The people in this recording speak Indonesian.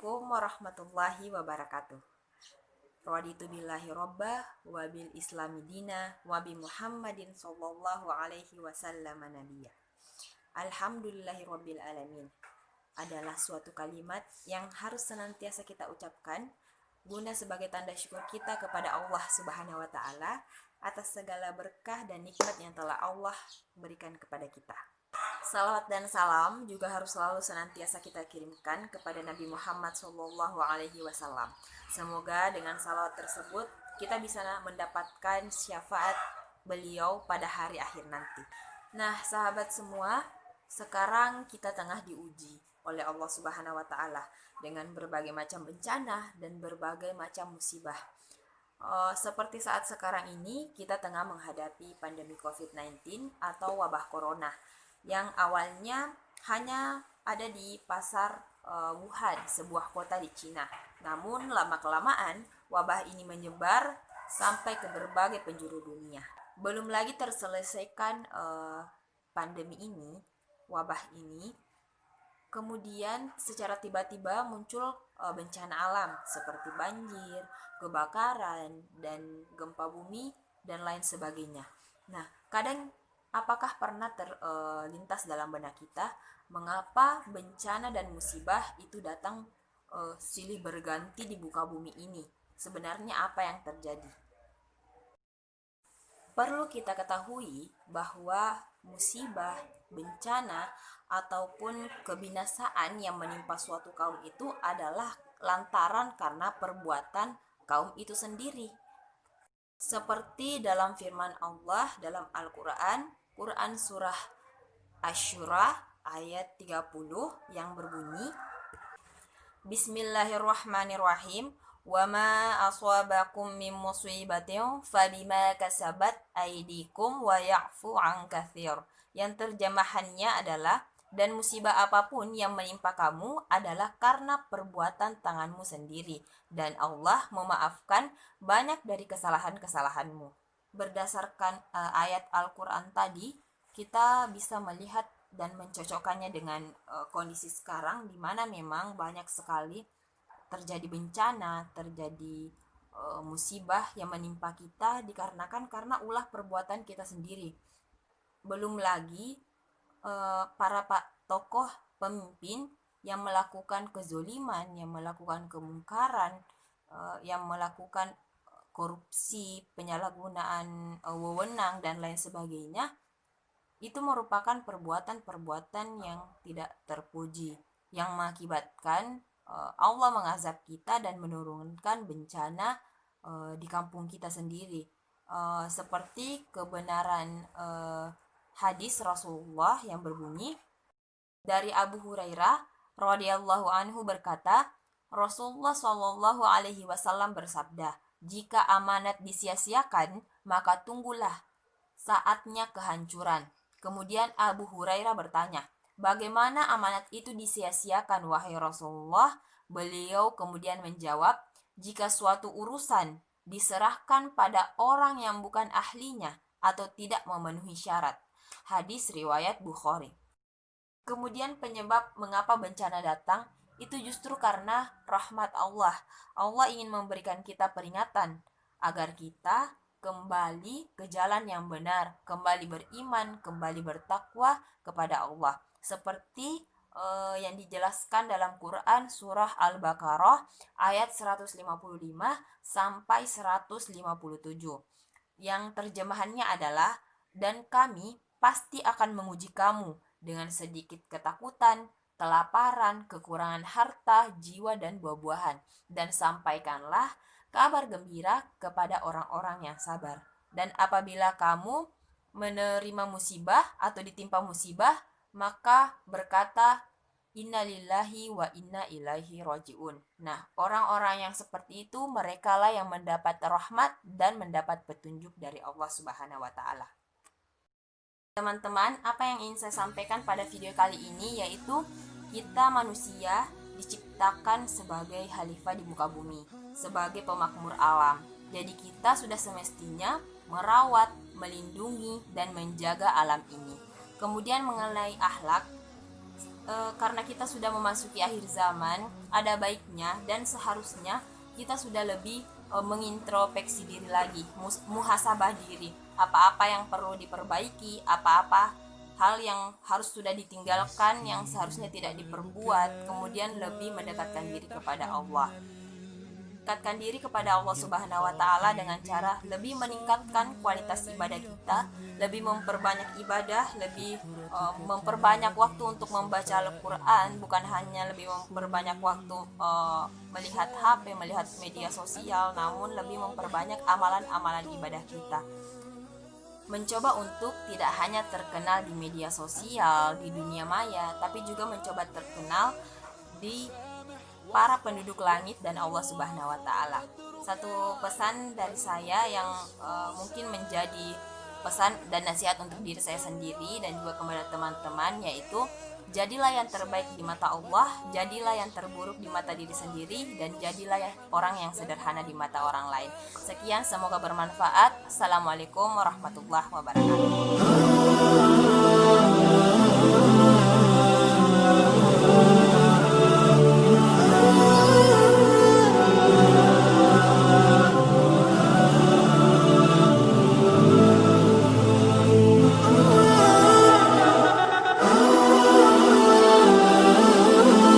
Assalamualaikum warahmatullahi wabarakatuh. Raditu billahi robbah wa bil islami dina wa bi Muhammadin sallallahu alaihi wasallam nabiyya. Alhamdulillahi rabbil alamin adalah suatu kalimat yang harus senantiasa kita ucapkan guna sebagai tanda syukur kita kepada Allah Subhanahu wa taala atas segala berkah dan nikmat yang telah Allah berikan kepada kita. Salawat dan salam juga harus selalu senantiasa kita kirimkan kepada Nabi Muhammad SAW. Semoga dengan salawat tersebut kita bisa mendapatkan syafaat beliau pada hari akhir nanti. Nah, sahabat semua, sekarang kita tengah diuji oleh Allah Subhanahu wa taala dengan berbagai macam bencana dan berbagai macam musibah. Seperti saat sekarang ini kita tengah menghadapi pandemi COVID-19 atau wabah corona yang awalnya hanya ada di pasar Wuhan, sebuah kota di Cina. Namun lama-kelamaan wabah ini menyebar sampai ke berbagai penjuru dunia. Belum lagi terselesaikan pandemi ini, wabah ini, kemudian secara tiba-tiba muncul bencana alam seperti banjir, kebakaran, dan gempa bumi, dan lain sebagainya. Nah, kadang apakah pernah terlintas dalam benak kita mengapa bencana dan musibah itu datang silih berganti di muka bumi ini? Sebenarnya apa yang terjadi? Perlu kita ketahui bahwa musibah, bencana, ataupun kebinasaan yang menimpa suatu kaum itu adalah lantaran karena perbuatan kaum itu sendiri. Seperti dalam firman Allah dalam Al-Quran, Quran surah Asy-Syura ayat 30 yang berbunyi, Bismillahirrahmanirrahim, wa ma aswabakum min musibatin fabima kasabat aydikum wa ya'fu an katsir. Yang terjemahannya adalah, dan musibah apapun yang menimpa kamu adalah karena perbuatan tanganmu sendiri, dan Allah memaafkan banyak dari kesalahan-kesalahanmu. Berdasarkan ayat Al-Quran tadi, kita bisa melihat dan mencocokkannya dengan kondisi sekarang, di mana memang banyak sekali terjadi bencana, terjadi musibah yang menimpa kita dikarenakan karena ulah perbuatan kita sendiri. Belum lagi para tokoh pemimpin yang melakukan kezoliman, yang melakukan kemungkaran, yang melakukan korupsi, penyalahgunaan wewenang, dan lain sebagainya, itu merupakan perbuatan-perbuatan yang tidak terpuji, yang mengakibatkan Allah mengazab kita dan menurunkan bencana di kampung kita sendiri. Seperti kebenaran hadis Rasulullah yang berbunyi dari Abu Hurairah radhiyallahu anhu berkata, Rasulullah Shallallahu alaihi wasallam bersabda, jika amanat disia-siakan, maka tunggulah saatnya kehancuran. Kemudian Abu Hurairah bertanya, bagaimana amanat itu disia-siakan wahai Rasulullah? Beliau kemudian menjawab, jika suatu urusan diserahkan pada orang yang bukan ahlinya atau tidak memenuhi syarat. Hadis riwayat Bukhari. Kemudian penyebab mengapa bencana datang itu justru karena rahmat Allah. Allah ingin memberikan kita peringatan agar kita kembali ke jalan yang benar, kembali beriman, kembali bertakwa kepada Allah. Seperti yang dijelaskan dalam Quran surah Al-Baqarah ayat 155 sampai 157. Yang terjemahannya adalah, dan kami pasti akan menguji kamu dengan sedikit ketakutan, kelaparan, kekurangan harta, jiwa, dan buah-buahan. Dan sampaikanlah kabar gembira kepada orang-orang yang sabar. Dan apabila kamu menerima musibah atau ditimpa musibah, maka berkata, innalillahi wa inna ilaihi rajiun. Nah, orang-orang yang seperti itu, merekalah yang mendapat rahmat dan mendapat petunjuk dari Allah Subhanahu wa taala. Teman-teman, apa yang ingin saya sampaikan pada video kali ini yaitu kita manusia diciptakan sebagai khalifah di muka bumi, sebagai pemakmur alam. Jadi kita sudah semestinya merawat, melindungi, dan menjaga alam ini. Kemudian mengenai akhlak, karena kita sudah memasuki akhir zaman, ada baiknya dan seharusnya kita sudah lebih mengintrospeksi diri lagi, muhasabah diri, apa-apa yang perlu diperbaiki, apa-apa hal yang harus sudah ditinggalkan, yang seharusnya tidak diperbuat, kemudian lebih mendekatkan diri kepada Allah. Mendekatkan diri kepada Allah Subhanahu wa taala dengan cara lebih meningkatkan kualitas ibadah kita, lebih memperbanyak ibadah, lebih memperbanyak waktu untuk membaca Al-Qur'an, bukan hanya lebih memperbanyak waktu melihat HP, melihat media sosial, namun lebih memperbanyak amalan-amalan ibadah kita. Mencoba untuk tidak hanya terkenal di media sosial, di dunia maya, tapi juga mencoba terkenal di para penduduk langit dan Allah Subhanahu wa taala. Satu pesan dari saya yang mungkin menjadi pesan dan nasihat untuk diri saya sendiri dan juga kepada teman-teman, yaitu jadilah yang terbaik di mata Allah, jadilah yang terburuk di mata diri sendiri, dan jadilah orang yang sederhana di mata orang lain. Sekian, semoga bermanfaat. Assalamualaikum warahmatullahi wabarakatuh.